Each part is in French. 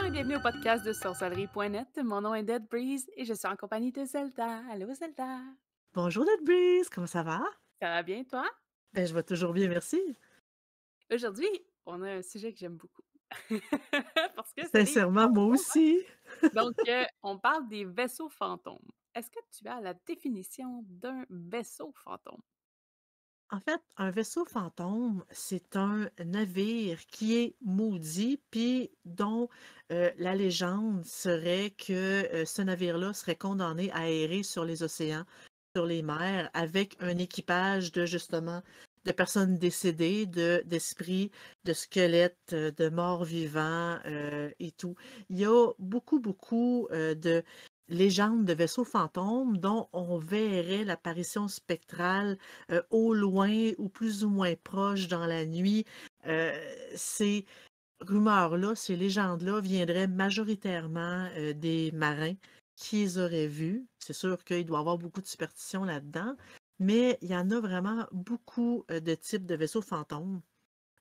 et bienvenue au podcast de sorcellerie.net. Mon nom est Dead Breeze et je suis en compagnie de Zelda. Allô Zelda! Bonjour notre Breeze, comment ça va? Ça va bien toi? Ben, je vais toujours bien, merci. Aujourd'hui, on a un sujet que j'aime beaucoup. Parce que c'est les Sincèrement, moi fantômes, hein? aussi. Donc, on parle des vaisseaux fantômes. Est-ce que tu as la définition d'un vaisseau fantôme? En fait, un vaisseau fantôme, c'est un navire qui est maudit, puis dont la légende serait que ce navire-là serait condamné à errer sur les océans, sur les mers, avec un équipage de justement de personnes décédées, d'esprits, de squelettes, de morts vivants et tout. Il y a beaucoup de légendes de vaisseaux fantômes dont on verrait l'apparition spectrale au loin ou plus ou moins proche dans la nuit. Euh, ces rumeurs-là, ces légendes-là viendraient majoritairement des marins qui les auraient vus. C'est sûr qu'il doit y avoir beaucoup de superstitions là-dedans, mais il y en a vraiment beaucoup de types de vaisseaux fantômes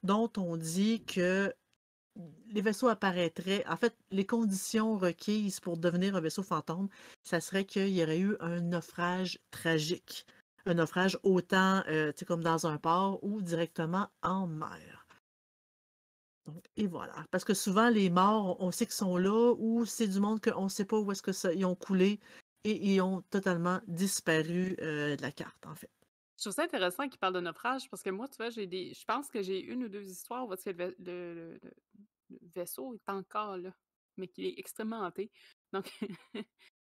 dont on dit que les vaisseaux apparaîtraient. En fait, les conditions requises pour devenir un vaisseau fantôme, ça serait qu'il y aurait eu un naufrage tragique. Un naufrage autant tu sais, comme dans un port ou directement en mer. Donc, et voilà. Parce que souvent, les morts, on sait qu'ils sont là ou c'est du monde qu'on ne sait pas où est-ce que ça, ils ont coulé et ils ont totalement disparu de la carte, en fait. Je trouve ça intéressant qu'il parle de naufrage parce que moi, tu vois, je pense que j'ai une ou deux histoires où est-ce que le vaisseau est encore là, mais qu'il est extrêmement hanté. Donc,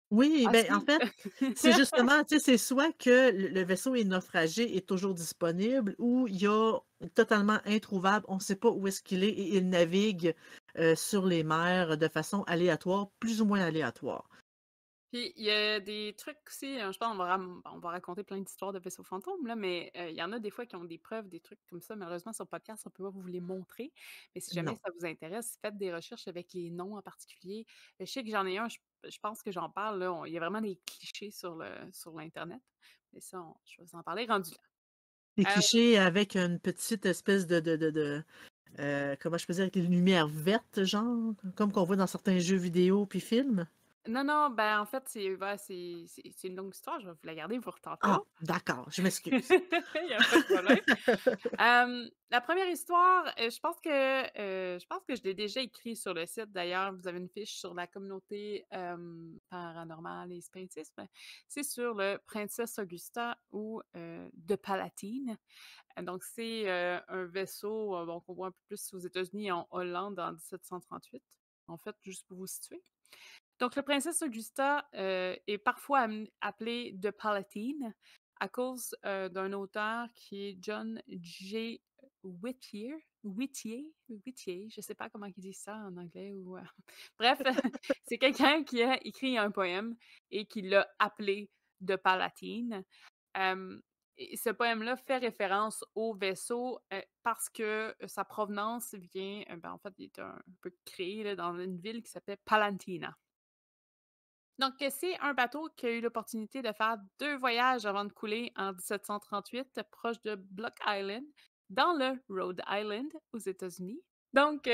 Oui, à ben en suivre. fait, c'est justement, tu sais, c'est soit que le vaisseau est naufragé, est toujours disponible, ou il y a totalement introuvable, on ne sait pas où est-ce qu'il est, et il navigue sur les mers de façon aléatoire, plus ou moins aléatoire. Puis il y a des trucs aussi, je pense on va raconter plein d'histoires de vaisseaux fantômes là, mais il y en a des fois qui ont des preuves, des trucs comme ça. Malheureusement, sur le podcast, on peut pas vous les montrer. Mais si jamais Non. ça vous intéresse, faites des recherches avec les noms en particulier. Je sais que j'en ai un, je pense que j'en parle là, il y a vraiment des clichés sur l'internet. Mais ça, je vais vous en parler rendu Des là. clichés avec une petite espèce comment je peux dire, avec une lumière verte, genre, comme qu'on voit dans certains jeux vidéo puis films. Non, non, ben, en fait, c'est une longue histoire, je vais vous la garder pour Ah, tantôt. d'accord, je m'excuse. Il y a pas de problème. La première histoire, je pense que je l'ai déjà écrit sur le site d'ailleurs. Vous avez une fiche sur la communauté, paranormale et spiritisme. C'est sur le Princesse Augusta ou, de Palatine. Donc c'est, un vaisseau, bon, qu'on voit un peu plus aux États-Unis et en Hollande en 1738. En fait, juste pour vous situer. Donc, le princesse Augusta est parfois appelée de Palatine à cause d'un auteur qui est John J. Whittier, je ne sais pas comment ils disent ça en anglais ou bref, c'est quelqu'un qui a écrit un poème et qui l'a appelé de Palatine. Euh, et ce poème-là fait référence au vaisseau parce que sa provenance vient, ben, en fait, il est un peu créé là, dans une ville qui s'appelle Palantina. Donc, c'est un bateau qui a eu l'opportunité de faire 2 voyages avant de couler en 1738 proche de Block Island, dans le Rhode Island, aux États-Unis. Donc,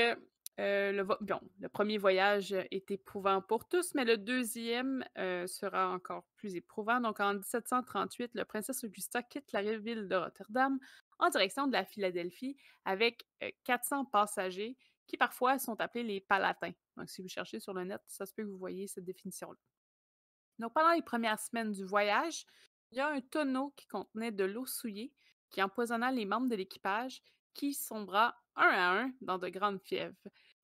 le 1er voyage est éprouvant pour tous, mais le deuxième sera encore plus éprouvant. Donc, en 1738, le Princesse Augusta quitte la ville de Rotterdam en direction de la Philadelphie avec 400 passagers qui parfois sont appelés les Palatins. Donc, si vous cherchez sur le net, ça se peut que vous voyez cette définition-là. Donc, pendant les premières semaines du voyage, il y a un tonneau qui contenait de l'eau souillée qui empoisonna les membres de l'équipage qui sombra un à un dans de grandes fièvres.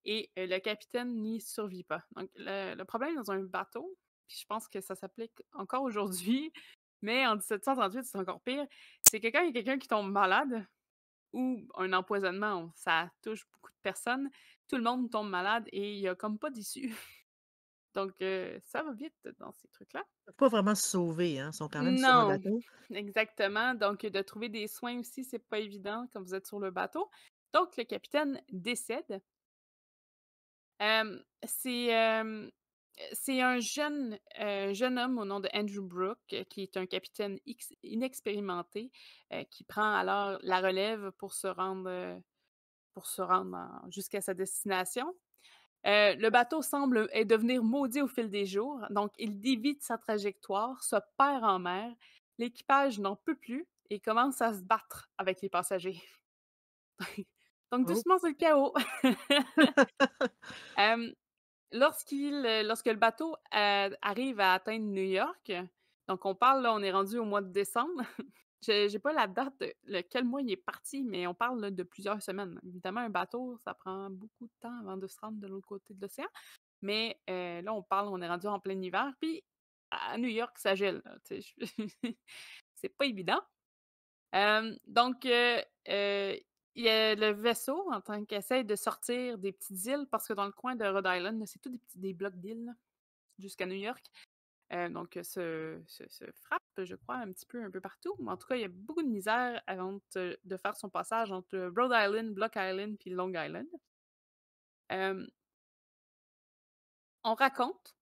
Et le capitaine n'y survit pas. Donc, le problème dans un bateau, puis je pense que ça s'applique encore aujourd'hui, mais en 1738, c'est encore pire, c'est que quand il y a quelqu'un qui tombe malade ou un empoisonnement, ça touche beaucoup de personnes, tout le monde tombe malade et il n'y a comme pas d'issue. Donc, ça va vite dans ces trucs-là. Ils peuvent pas vraiment se sauver, hein, ils sont quand même sur un Non, bateau. exactement. Donc, de trouver des soins aussi, c'est pas évident quand vous êtes sur le bateau. Donc, le capitaine décède. C'est un jeune homme au nom de Andrew Brooke, qui est un capitaine inexpérimenté, qui prend alors la relève pour se rendre jusqu'à sa destination. Le bateau semble devenir maudit au fil des jours, donc il dévie de sa trajectoire, se perd en mer. L'équipage n'en peut plus et commence à se battre avec les passagers. Donc Oh! doucement, c'est le chaos. Hem, lorsque le bateau, arrive à atteindre New York, donc on parle là, on est rendu au mois de décembre. J'ai pas la date de quel mois il est parti, mais on parle là de plusieurs semaines. Évidemment, un bateau, ça prend beaucoup de temps avant de se rendre de l'autre côté de l'océan, mais là, on est rendu en plein hiver, puis à New York, ça gèle, là, tu sais, je c'est pas évident. Donc il y a le vaisseau en tant qu'essaie de sortir des petites îles parce que dans le coin de Rhode Island, c'est tous des blocs d'îles, là, jusqu'à New York. Donc se frappe, je crois, un peu partout. Mais en tout cas, il y a beaucoup de misère avant de faire son passage entre Rhode Island, Block Island puis Long Island. Hem, on raconte,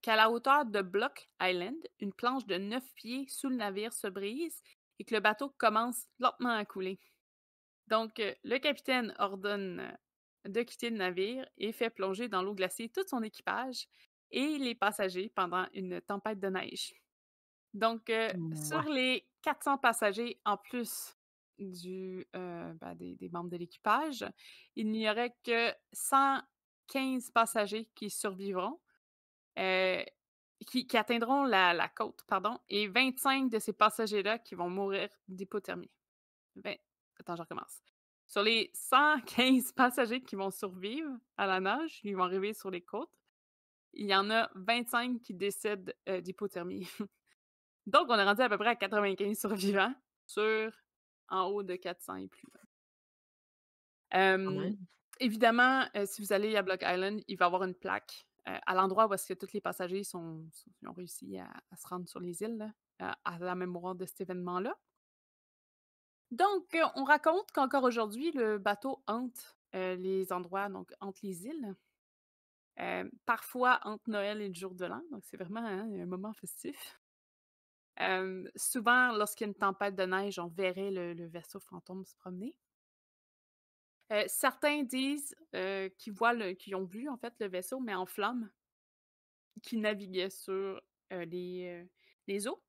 qu'à la hauteur de Block Island, une planche de 9 pieds sous le navire se brise et que le bateau commence lentement à couler. Donc, le capitaine ordonne, de quitter le navire et fait plonger dans l'eau glacée tout son équipage et les passagers pendant une tempête de neige. Donc, sur Mouais. les 400 passagers en plus des membres de l'équipage, il n'y aurait que 115 passagers qui survivront, heu, qui atteindront la côte, pardon, et 25 de ces passagers-là qui vont mourir d'hypothermie. Vingt attends, je recommence. Sur les 115 passagers qui vont survivre à la nage, ils vont arriver sur les côtes, il y en a 25 qui décèdent, d'hypothermie. Donc on est rendu à peu près à 95 survivants sur en haut de 400 et plus. Quand Hem, même. évidemment, si vous allez à Block Island, il va y avoir une plaque, à l'endroit où est-ce que tous les passagers ils ont réussi à se rendre sur les îles là, à la mémoire de cet événement-là. Donc, on raconte qu'encore aujourd'hui, le bateau hante, les endroits, donc hante les îles, parfois entre Noël et le jour de l'an, donc c'est vraiment, hein, un moment festif. Souvent, lorsqu'il y a une tempête de neige, on verrait le vaisseau fantôme se promener. Certains disent, qu'ils ont vu, en fait, le vaisseau, mais en flammes, qui naviguait sur, les eaux.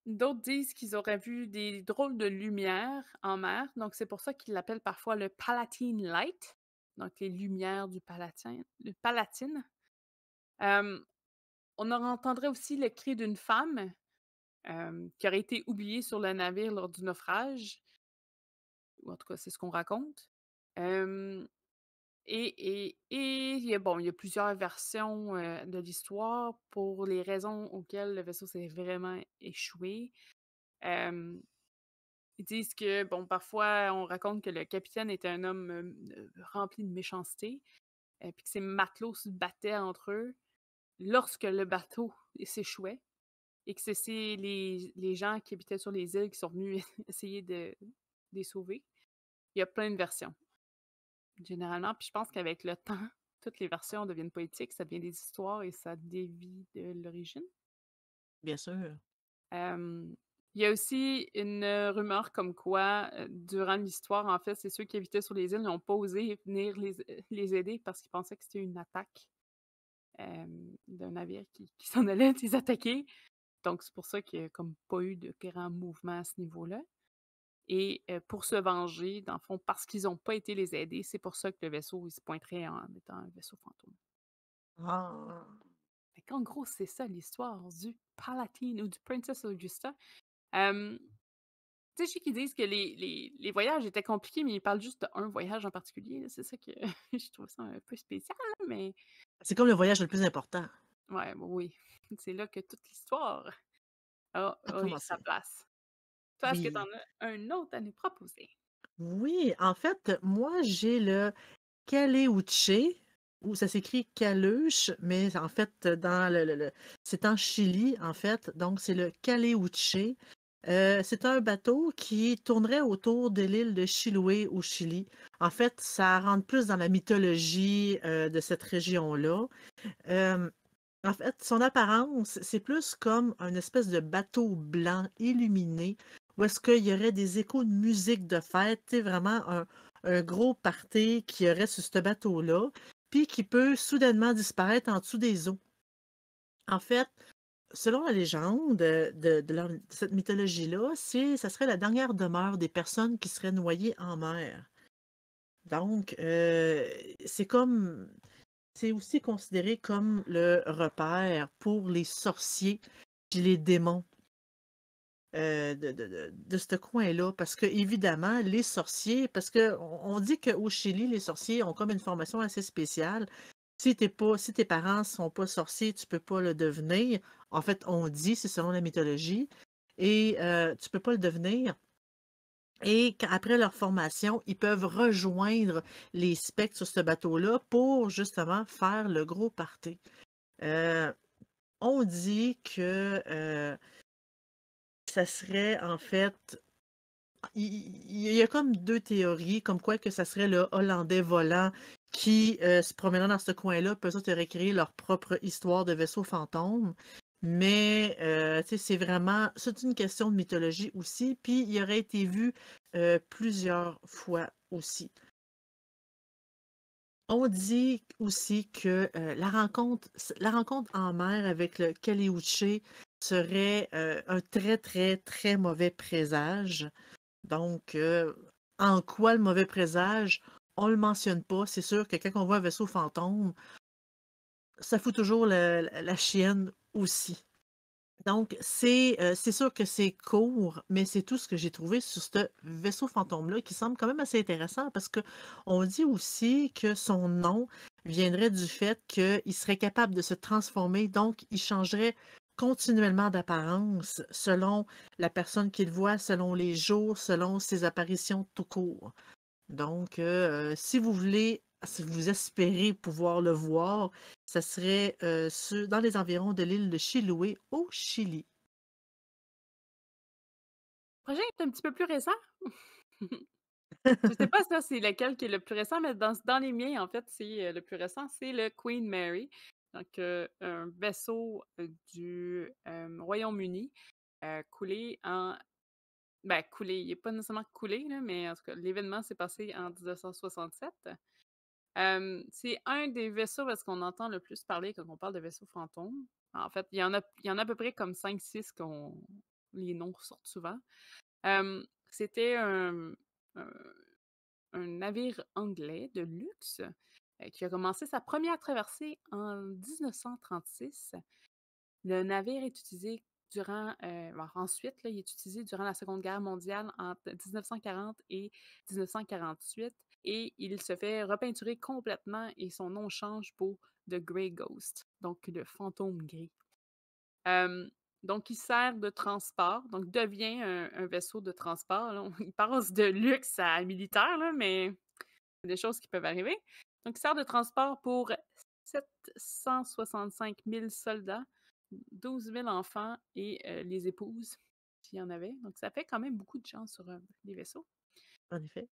D'autres disent qu'ils auraient vu des drôles de lumières en mer, donc c'est pour ça qu'ils l'appellent parfois le Palatine Light, donc les lumières du Palatine. Hem, on en entendrait aussi le cri d'une femme, qui aurait été oubliée sur le navire lors du naufrage, ou en tout cas, c'est ce qu'on raconte. Hem et il y a plusieurs versions, de l'histoire pour les raisons auxquelles le vaisseau s'est vraiment échoué. Hem Ils disent que, bon, parfois, on raconte que le capitaine était un homme, rempli de méchanceté, puis que ses matelots se battaient entre eux lorsque le bateau s'échouait et que c'est les gens qui habitaient sur les îles qui sont venus essayer de les sauver. Il y a plein de versions, généralement, puis je pense qu'avec le temps, toutes les versions deviennent poétiques, ça devient des histoires et ça dévie de l'origine. Bien sûr. Hem, il y a aussi une, rumeur comme quoi, durant l'histoire, en fait, c'est ceux qui habitaient sur les îles n'ont pas osé venir les aider parce qu'ils pensaient que c'était une attaque, d'un navire qui s'en allait les attaquer. Donc c'est pour ça qu'il y a comme pas eu de grand mouvement à ce niveau-là et pour se venger, dans le fond, parce qu'ils n'ont pas été les aider, c'est pour ça que le vaisseau, il se pointerait en étant un vaisseau fantôme. Ah! Fait qu'en gros, c'est ça l'histoire du Palatine ou du Princess Augusta. Hem Tu sais, je sais qu'ils disent que les voyages étaient compliqués, mais ils parlent juste d'un voyage en particulier, là. C'est ça que je trouve ça un peu spécial, là, mais C'est comme le voyage le plus important. ouais, bah, oui. C'est là que toute l'histoire À a eu sa commencer. place. Toi, est-ce que tu en Oui. as un autre à nous proposer? Oui, en fait, moi, j'ai le Caleuche, ou ça s'écrit Caluche, mais en fait, dans c'est en Chili, en fait, donc c'est le Caleuche. C'est un bateau qui tournerait autour de l'île de Chiloé au Chili. En fait, ça rentre plus dans la mythologie, de cette région-là. Hem, en fait, son apparence, c'est plus comme un espèce de bateau blanc illuminé où est-ce qu'il y aurait des échos de musique de fête, tu sais, vraiment un gros party qui aurait sur ce bateau-là, puis qui peut soudainement disparaître en dessous des eaux. En fait, selon la légende de cette mythologie-là, ça serait la dernière demeure des personnes qui seraient noyées en mer. Donc, c'est comme c'est aussi considéré comme le repère pour les sorciers puis les démons de ce coin-là. Parce que, évidemment, les sorciers, parce qu'on dit qu'au Chili, les sorciers ont comme une formation assez spéciale. Si tes parents sont pas sorciers, tu peux pas le devenir. En fait, on dit, c'est selon la mythologie. Et tu peux pas le devenir. Et après leur formation, ils peuvent rejoindre les spectres sur ce bateau-là pour justement faire le gros party. Euh, on dit que ça serait en fait. Il y a comme deux théories, comme quoi que ça serait le Hollandais volant qui se promènera dans ce coin-là, puis eux autres auraient créé leur propre histoire de vaisseau fantôme. Mais tu sais, c'est une question de mythologie aussi, puis il aurait été vu plusieurs fois aussi. On dit aussi que la rencontre en mer avec le Caleuche serait un très, très, très mauvais présage. Donc, en quoi le mauvais présage? On le mentionne pas. C'est sûr que quand on voit un vaisseau fantôme, ça fout toujours la chienne aussi. Donc, c'est sûr que c'est court, mais c'est tout ce que j'ai trouvé sur ce vaisseau fantôme-là qui semble quand même assez intéressant parce que on dit aussi que son nom viendrait du fait qu'il serait capable de se transformer, donc il changerait continuellement d'apparence selon la personne qu'il voit, selon les jours, selon ses apparitions tout court. Donc, si vous espérez pouvoir le voir, ça serait dans les environs de l'île de Chiloé au Chili. Le projet est un petit peu plus récent. Je sais pas ça, c'est lequel qui est le plus récent, mais dans les miens, en fait, c'est le plus récent, c'est le Queen Mary. Donc, un vaisseau du Royaume-Uni coulé en. Ben, coulé, il n'est pas nécessairement coulé, là, mais en tout cas, l'événement s'est passé en 1967. C'est un des vaisseaux parce qu'on entend le plus parler quand on parle de vaisseaux fantômes. En fait, il y en a à peu près comme 5-6 les noms ressortent souvent. C'était un, un navire anglais de luxe qui a commencé sa première traversée en 1936. Le navire est utilisé ensuite, là, il est utilisé durant la Seconde Guerre mondiale entre 1940 et 1948 et il se fait repeinturer complètement et son nom change pour The Grey Ghost, donc le fantôme gris. Euh, donc, il sert de transport, donc devient un vaisseau de transport. Là. Il passe de luxe à militaire, là, mais c'est des choses qui peuvent arriver. Donc, il sert de transport pour 765 000 soldats, 12 000 enfants et les épouses, s'il y en avait. Donc, ça fait quand même beaucoup de gens sur les vaisseaux. En effet.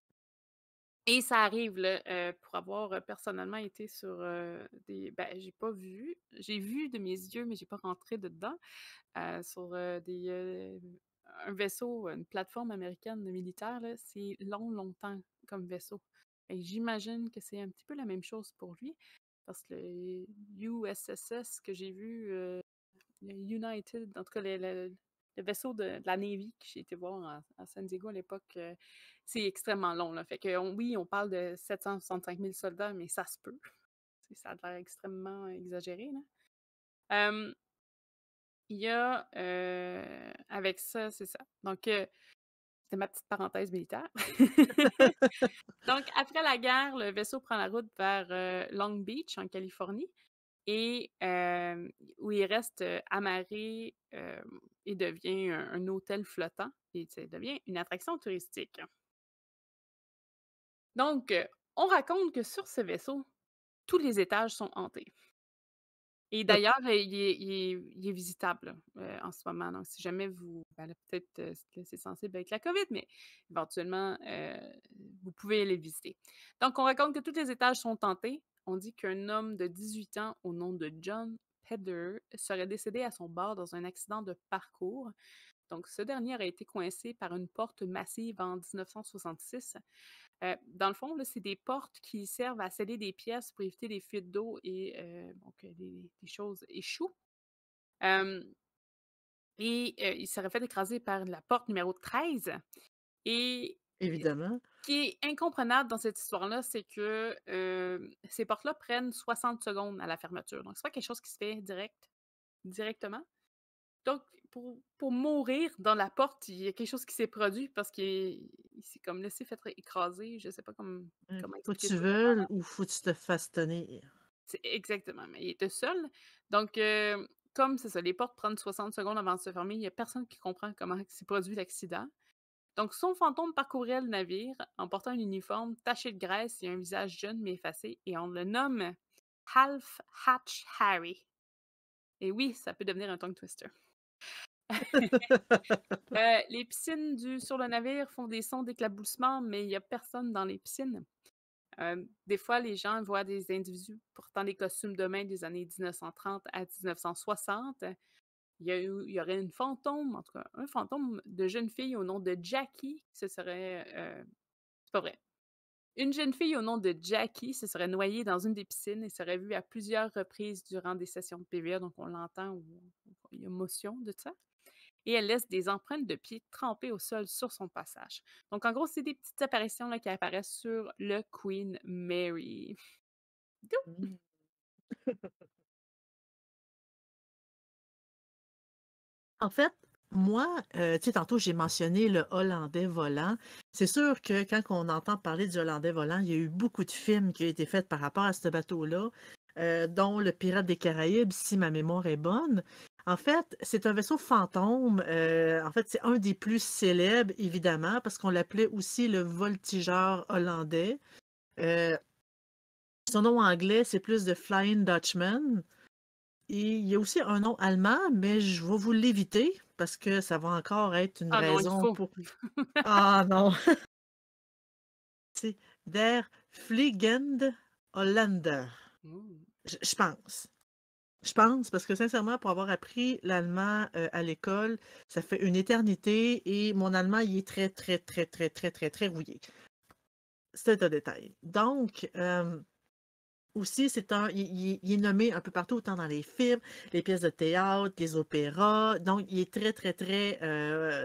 Et ça arrive, là, pour avoir personnellement été sur des. Ben, j'ai pas vu. J'ai vu de mes yeux, mais j'ai pas rentré dedans. Sur un vaisseau, une plateforme américaine militaire, là, c'est longtemps comme vaisseau. Et j'imagine que c'est un petit peu la même chose pour lui, parce que le USSS que j'ai vu, le United, en tout cas le vaisseau de la Navy que j'ai été voir à San Diego à l'époque, c'est extrêmement long. Là. Fait que oui, on parle de 765 000 soldats, mais ça se peut. Ça a l'air extrêmement exagéré. Là. Il y a, avec ça, c'est ça. Donc, c'était ma petite parenthèse militaire. Donc, après la guerre, le vaisseau prend la route vers Long Beach, en Californie, et où il reste amarré et devient un hôtel flottant, et ça devient une attraction touristique. Donc, on raconte que sur ce vaisseau, tous les étages sont hantés. Et d'ailleurs, il est visitable, en ce moment. Donc, si jamais ben là, peut-être que c'est sensible avec la COVID, mais éventuellement, vous pouvez aller le visiter. Donc, on raconte que tous les étages sont tentés. On dit qu'un homme de 18 ans au nom de John Pedder serait décédé à son bord dans un accident de parcours. Donc, ce dernier aurait été coincé par une porte massive en 1966. Dans le fond, là, c'est des portes qui servent à sceller des pièces pour éviter les fuites d'eau et bon, que des choses échouent. Hem il serait fait écraser par la porte numéro 13 et Évidemment. ce qui est incomprenable dans cette histoire-là, c'est que, ces portes-là prennent 60 secondes à la fermeture. Donc c'est pas quelque chose qui se fait directement. Donc pour mourir dans la porte, il y a quelque chose qui s'est produit parce qu'il s'est comme laissé fait écraser. Je sais pas comment Faut que expliquer tu ça veuilles autrement. ou faut que tu te fasses tenir. C'est exactement, mais il était seul. Donc, comme c'est ça, les portes prennent 60 secondes avant de se fermer, il y a personne qui comprend comment s'est produit l'accident. Donc, son fantôme parcourait le navire en portant un uniforme taché de graisse et un visage jeune mais effacé, et on le nomme Half Hatch Harry. Et oui, ça peut devenir un tongue twister. Les piscines sur le navire font des sons d'éclaboussement, mais il n'y a personne dans les piscines. Des fois, les gens voient des individus portant des costumes de main des années 1930 à 1960. Il y aurait une fantôme, en tout cas, un fantôme de jeune fille au nom de Jackie. Ce serait. C'est pas vrai. Une jeune fille au nom de Jackie se serait noyée dans une des piscines et serait vue à plusieurs reprises durant des sessions de PVA. Donc, on l'entend, il y a motion de ça. Et elle laisse des empreintes de pieds trempées au sol sur son passage. Donc, en gros, c'est des petites apparitions là, qui apparaissent sur le Queen Mary. Mmh. En fait, moi, tu sais, tantôt, j'ai mentionné le Hollandais volant. C'est sûr que quand on entend parler du Hollandais volant, il y a eu beaucoup de films qui ont été faits par rapport à ce bateau-là, dont Le Pirate des Caraïbes, si ma mémoire est bonne. En fait, c'est un vaisseau fantôme. En fait, c'est un des plus célèbres, évidemment, parce qu'on l'appelait aussi le voltigeur hollandais. Euh, Son nom anglais, c'est plus de Flying Dutchman. Et il y a aussi un nom allemand, mais je vais vous l'éviter parce que ça va encore être une Ah non, il raison faut. pour ah non! C'est Der Fliegende Holländer. Mmh. Je pense. Je pense parce que sincèrement, pour avoir appris l'allemand, à l'école, ça fait une éternité et mon allemand, il est très, très, très, très, très, très, très rouillé. C'est un détail. Donc, aussi, il est nommé un peu partout, autant dans les films, les pièces de théâtre, les opéras. Donc, il est très, très, très,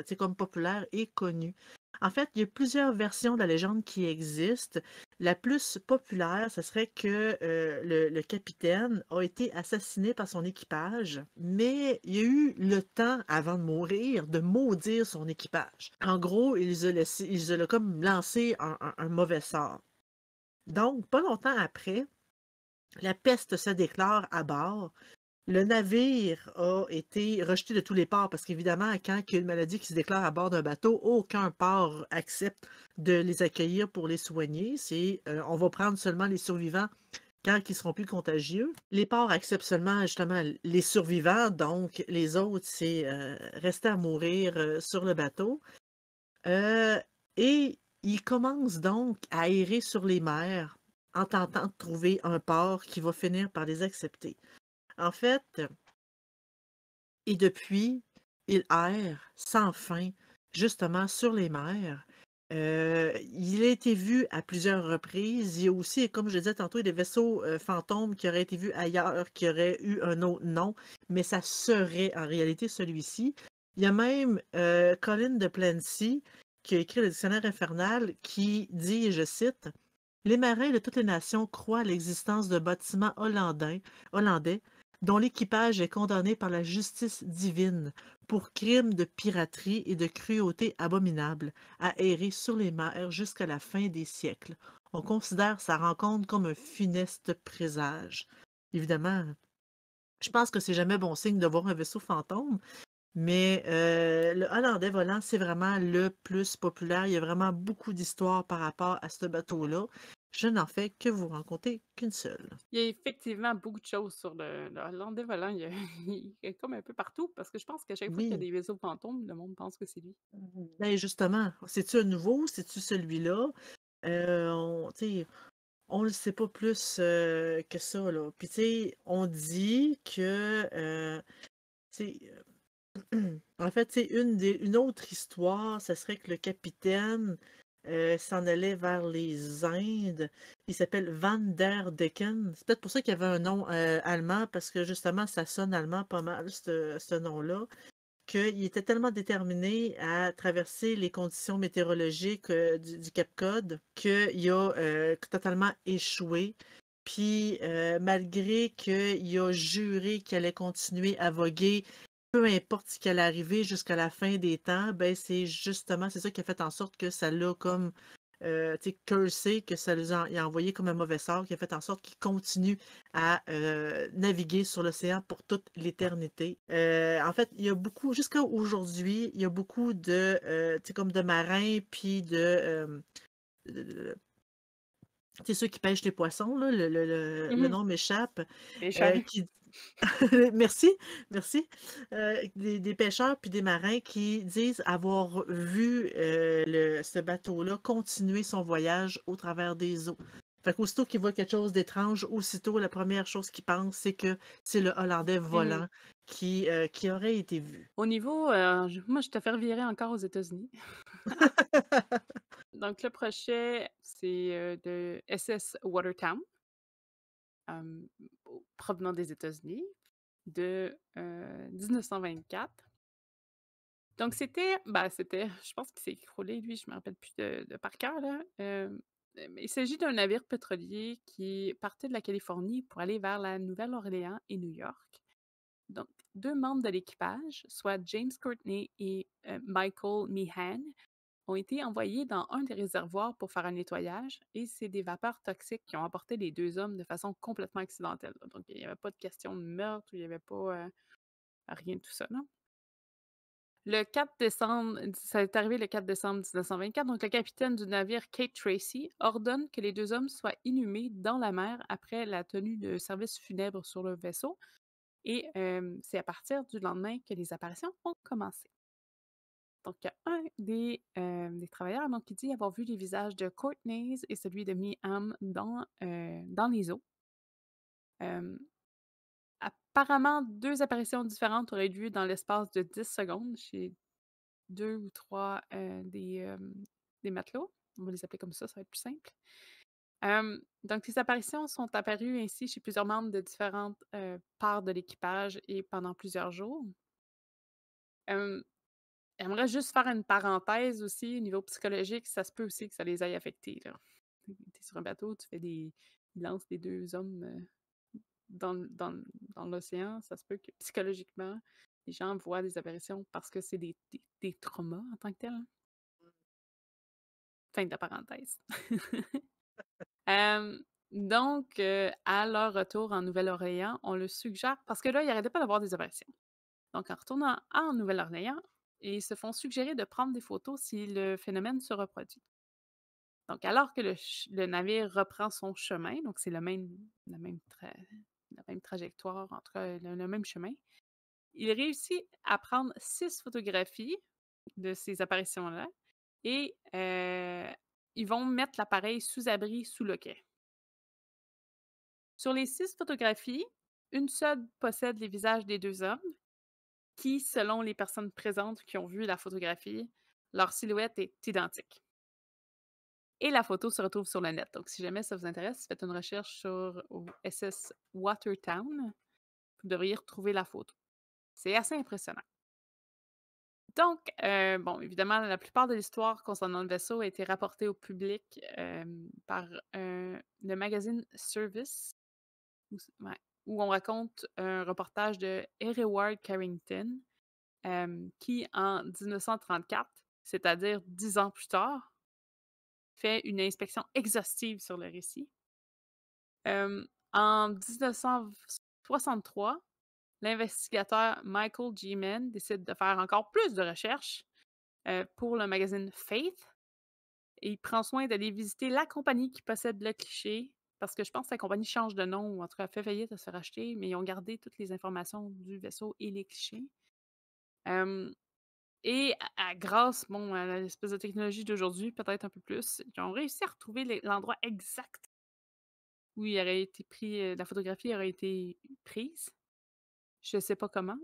tu sais, comme populaire et connu. En fait, il y a plusieurs versions de la légende qui existent. La plus populaire, ce serait que le capitaine a été assassiné par son équipage, mais il y a eu le temps, avant de mourir, de maudire son équipage. En gros, ils ont comme lancé un mauvais sort. Donc, pas longtemps après, la peste se déclare à bord. Le navire a été rejeté de tous les ports parce qu'évidemment, quand il y a une maladie qui se déclare à bord d'un bateau, aucun port accepte de les accueillir pour les soigner. On va prendre seulement les survivants quand ils seront plus contagieux. Les ports acceptent seulement justement les survivants, donc les autres, c'est rester à mourir sur le bateau. Euh, et il commence donc à errer sur les mers en tentant de trouver un port qui va finir par les accepter. En fait, et depuis, il erre sans fin, justement sur les mers. Il a été vu à plusieurs reprises. Il y a aussi, comme je disais tantôt, des vaisseaux fantômes qui auraient été vus ailleurs, qui auraient eu un autre nom, mais ça serait en réalité celui-ci. Il y a même Colin de Plancy qui a écrit le dictionnaire infernal qui dit, et je cite, les marins de toutes les nations croient à l'existence de bâtiments hollandais dont l'équipage est condamné par la justice divine pour crimes de piraterie et de cruauté abominable à errer sur les mers jusqu'à la fin des siècles. On considère sa rencontre comme un funeste présage. Évidemment, je pense que c'est jamais bon signe de voir un vaisseau fantôme, mais le Hollandais volant, c'est vraiment le plus populaire. Il y a vraiment beaucoup d'histoires par rapport à ce bateau-là. Je n'en fais que vous rencontrer qu'une seule. Il y a effectivement beaucoup de choses sur le Hollandais volant. Il est comme un peu partout parce que je pense qu'à chaque fois qu'il y a Oui. des vaisseaux fantômes, le monde pense que c'est lui. Ben justement, c'est-tu un nouveau? C'est-tu celui-là? Tu sais, on le sait pas plus que ça, là. Puis tu sais, on dit que tu sais, En fait, c'est une autre histoire, ça serait que le capitaine, s'en allait vers les Indes. Il s'appelle Van der Decken. C'est peut-être pour ça qu'il y avait un nom, allemand parce que justement ça sonne allemand pas mal ce nom-là, qu'il était tellement déterminé à traverser les conditions météorologiques, du Cap Cod qu'il a, totalement échoué. Puis, malgré qu'il a juré qu'il allait continuer à voguer, peu importe ce qui allait arriver jusqu'à la fin des temps, ben, c'est justement c'est ça qui a fait en sorte que ça l'a comme, tu sais, cursé, que ça les a il a envoyé comme un mauvais sort, qui a fait en sorte qu'il continue à, naviguer sur l'océan pour toute l'éternité. En fait, il y a beaucoup jusqu'à aujourd'hui, il y a beaucoup de, tu sais, comme de marins puis de tu sais, ceux qui pêchent les poissons, là, le Mmh. nom m'échappe, Pêcheurs. qui merci, merci. Des pêcheurs puis des marins qui disent avoir vu, ce bateau-là continuer son voyage au travers des eaux. Fait qu'aussitôt qu'ils voient quelque chose d'étrange, aussitôt la première chose qu'ils pensent, c'est que c'est le Hollandais Mmh. volant qui aurait été vu. Au niveau, moi, je te fais revirer encore aux États-Unis. Donc le projet, c'est, de SS Watertown, hem, provenant des États-Unis, de, 1924. Donc c'était je pense qu'il s'est écroulé lui, je me rappelle plus de par cœur là, mais il s'agit d'un navire pétrolier qui partait de la Californie pour aller vers la Nouvelle-Orléans et New York. Donc 2 membres de l'équipage, soit James Courtney et, Michael Meehan, ont été envoyés dans un des réservoirs pour faire un nettoyage et c'est des vapeurs toxiques qui ont emporté les 2 hommes de façon complètement accidentelle, là. Donc il y avait pas de question de meurtre, il y avait pas, rien de tout ça, là. Le 4 décembre, ça est arrivé le 4 décembre 1924, donc le capitaine du navire Kate Tracy ordonne que les 2 hommes soient inhumés dans la mer après la tenue de service funèbre sur le vaisseau et c'est à partir du lendemain que les apparitions ont commencé. Donc il y a un des travailleurs donc qui dit avoir vu les visages de Courtney's et celui de Meehan dans les eaux. Hem, Apparemment 2 apparitions différentes auraient eu lieu dans l'espace de 10 secondes chez 2 ou 3 des matelots. On va les appeler comme ça va être plus simple. Donc ces apparitions sont apparues ainsi chez plusieurs membres de différentes, parts de l'équipage et pendant plusieurs jours. Hem, J'aimerais juste faire une parenthèse aussi au niveau psychologique, ça se peut aussi que ça les aille affectés, là. Tu es sur un bateau, tu fais des ils lancent les 2 hommes, dans l'océan, ça se peut que psychologiquement, les gens voient des apparitions parce que c'est des traumas en tant que tels, hein. Fin de la parenthèse. Hem, donc à leur retour en Nouvelle-Orléans, on le suggère parce que là, ils arrêtaient pas d'avoir des apparitions. Donc en retournant en Nouvelle-Orléans, ils se font suggérer de prendre des photos si le phénomène se reproduit. Donc alors que le navire reprend son chemin, donc c'est le même tra la même trajectoire, entre le même chemin, il réussit à prendre 6 photographies de ces apparitions-là et ils vont mettre l'appareil sous abri sous le quai. Sur les 6 photographies, une seule possède les visages des 2 hommes qui, selon les personnes présentes qui ont vu la photographie, leur silhouette est identique. Et la photo se retrouve sur le net. Donc, si jamais ça vous intéresse, faites une recherche sur au SS Watertown. Vous devriez retrouver la photo. C'est assez impressionnant. Donc, bon, évidemment, la plupart de l'histoire concernant le vaisseau a été rapportée au public par le magazine Service, ouais, où on raconte un reportage de Hereward Carrington, qui, en 1934, c'est-à-dire 10 ans plus tard, fait une inspection exhaustive sur le récit. En 1963, l'investigateur Michael G. Mann décide de faire encore plus de recherches pour le magazine Faith et il prend soin d'aller visiter la compagnie qui possède le cliché parce que je pense que la compagnie change de nom ou en tout cas a fait faillite, à se faire racheter, mais ils ont gardé toutes les informations du vaisseau et les clichés. Hem Et grâce, bon, à l'espèce de technologie d'aujourd'hui, peut-être un peu plus, ils ont réussi à retrouver l'endroit exact où il aurait été pris, la photographie aurait été prise. Je sais pas comment.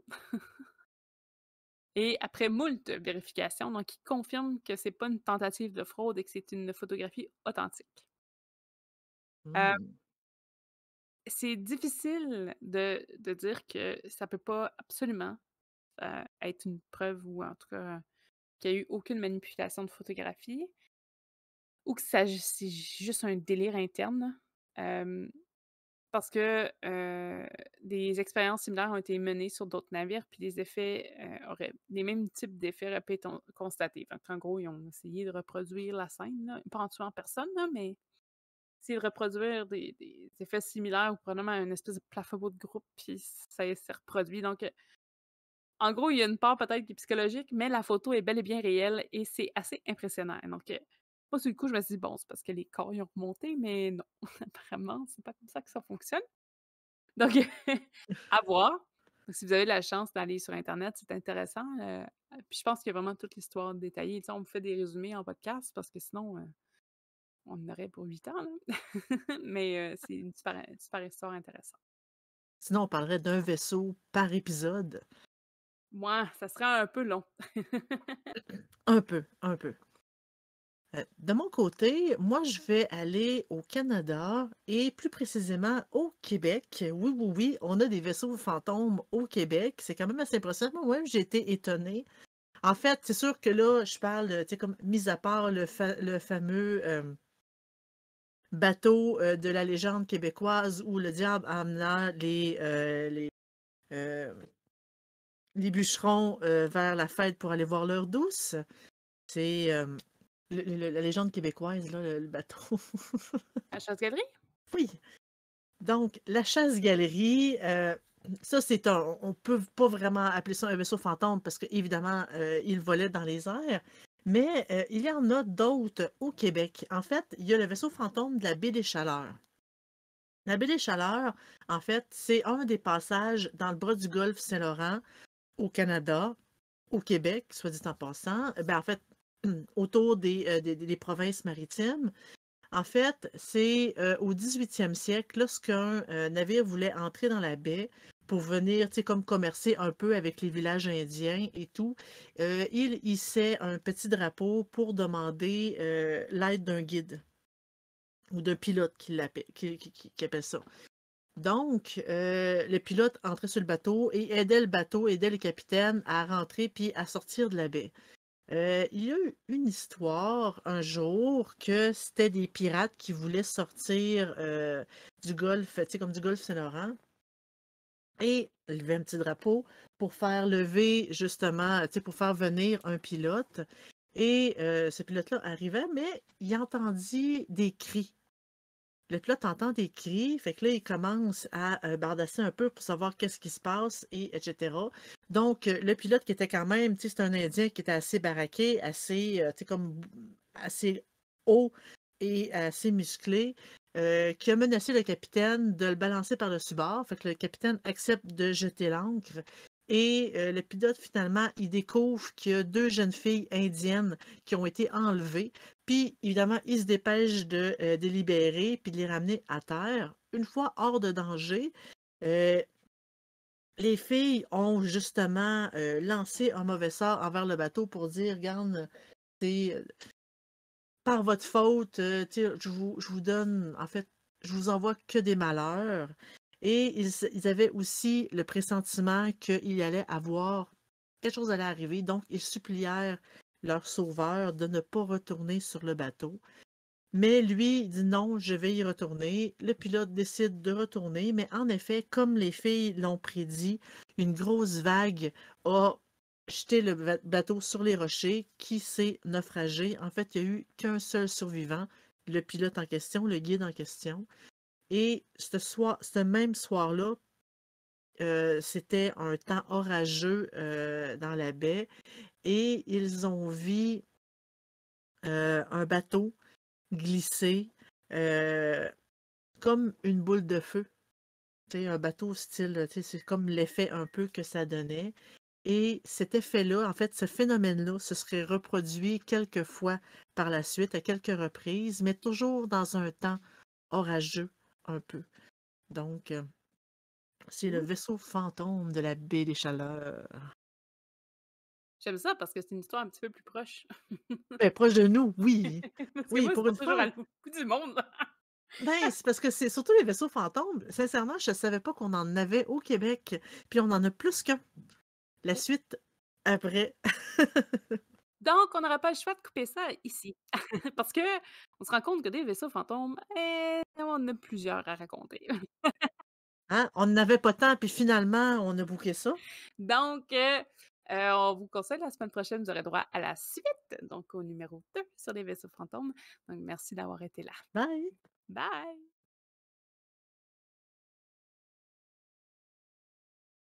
et après moult vérifications, donc il confirme que c'est pas une tentative de fraude et que c'est une photographie authentique. Heu, Mmh. c'est difficile de dire que ça peut pas absolument, être une preuve ou en tout cas qu'il y a eu aucune manipulation de photographie ou que ça c'est juste un délire interne. Hem Parce que, des expériences similaires ont été menées sur d'autres navires, puis les effets, auraient les mêmes types d'effets auraient pu être constatés. Fait qu'en gros, ils ont essayé de reproduire la scène, là, pas en tuant personne, là, mais essayer de reproduire des effets similaires ou probablement une espèce de placebo de groupe, puis ça s'est reproduit. Donc, en gros, il y a une part peut-être qui est psychologique, mais la photo est bel et bien réelle et c'est assez impressionnant. Donc, moi, sur le coup, je me suis dit: «Bon, c'est parce que les corps, ils ont remonté», mais non, apparemment, c'est pas comme ça que ça fonctionne. Donc à voir. Donc si vous avez la chance d'aller sur internet, c'est intéressant, puis je pense qu'il y a vraiment toute l'histoire détaillée. Tu sais, on me fait des résumés en podcast parce que sinon, on en aurait pour 8 ans, là. Mais c'est une super histoire intéressante. Sinon, on parlerait d'un vaisseau par épisode. Moi, ça serait un peu long. Un peu, un peu. De mon côté, moi, je vais aller au Canada et plus précisément au Québec. Oui, oui, oui, on a des vaisseaux fantômes au Québec. C'est quand même assez impressionnant. Moi-même, j'ai été étonnée. En fait, c'est sûr que là, je parle, tu sais, comme mis à part le fameux bateau de la légende québécoise où le diable amena euh, les bûcherons vers la fête pour aller voir leur douce. C'est la légende québécoise, là, le bateau. À Chasse-Galerie? Oui. Donc, la chasse-galerie, ça, c'est un. On peut pas vraiment appeler ça un vaisseau fantôme parce qu'évidemment, il volait dans les airs. Mais il y en a d'autres au Québec. En fait, il y a le vaisseau fantôme de la baie des Chaleurs. La baie des Chaleurs, en fait, c'est un des passages dans le bras du golfe Saint-Laurent au Canada, au Québec, soit dit en passant. Ben, en fait, autour des provinces maritimes. En fait, c'est au 18e siècle, lorsqu'un navire voulait entrer dans la baie pour venir, tu sais, comme commercer un peu avec les villages indiens et tout, il hissait un petit drapeau pour demander l'aide d'un guide ou d'un pilote qui appelle ça. Donc, le pilote entrait sur le bateau et aidait le bateau, aidait le capitaine à rentrer puis à sortir de la baie. Il y a eu une histoire un jour que c'était des pirates qui voulaient sortir du golfe, tu sais, comme du golfe Saint-Laurent, et lever un petit drapeau pour faire lever, justement, tu sais, pour faire venir un pilote. Et ce pilote-là arrivait, mais il entendit des cris. Le pilote entend des cris, fait que là, il commence à bardasser un peu pour savoir qu'est-ce qui se passe, et etc. Donc, le pilote qui était quand même, tu sais, c'est un Indien qui était assez baraqué, assez, tu sais, comme assez haut et assez musclé, qui a menacé le capitaine de le balancer par-dessus bord. Fait que le capitaine accepte de jeter l'ancre. Et le pilote, finalement, il découvre qu'il y a deux jeunes filles indiennes qui ont été enlevées. Puis, évidemment, il se dépêche de les libérer puis de les ramener à terre. Une fois hors de danger, euh, les filles ont justement lancé un mauvais sort envers le bateau pour dire, regarde, c'est par votre faute, tu sais, je vous donne, en fait, je vous envoie que des malheurs. Et ils avaient aussi le pressentiment qu'il y allait avoir quelque chose allait arriver. Donc, ils supplièrent leur sauveur de ne pas retourner sur le bateau. Mais lui, il dit non, je vais y retourner. Le pilote décide de retourner, mais en effet, comme les filles l'ont prédit, une grosse vague a jeté le bateau sur les rochers qui s'est naufragé. En fait, il n'y a eu qu'un seul survivant, le pilote en question, le guide en question. Et ce même soir-là, c'était un temps orageux dans la baie et ils ont vu un bateau glisser euh, comme une boule de feu. Tu sais, un bateau style, tu sais, c'est comme l'effet un peu que ça donnait. Et cet effet-là, en fait, ce phénomène-là se serait reproduit quelques fois par la suite, à quelques reprises, mais toujours dans un temps orageux un peu. Donc, c'est le Mmh. vaisseau fantôme de la baie des Chaleurs. J'aime ça parce que c'est une histoire un petit peu plus proche. Ben, proche de nous, oui. Parce que Oui, moi, je pour une pense toujours fois. à l'autre bout du monde. Ben, c'est parce que c'est surtout les vaisseaux fantômes. Sincèrement, je savais pas qu'on en avait au Québec, puis on en a plus qu'un. La suite après. Donc, on n'aura pas le choix de couper ça ici. Parce que on se rend compte que des vaisseaux fantômes, on en a plusieurs à raconter. Hein? On n'avait pas tant, puis finalement, on a bouqué ça. Donc, on vous conseille la semaine prochaine, vous aurez droit à la suite, donc au numéro 2 sur les vaisseaux fantômes. Donc merci d'avoir été là. Bye! Bye!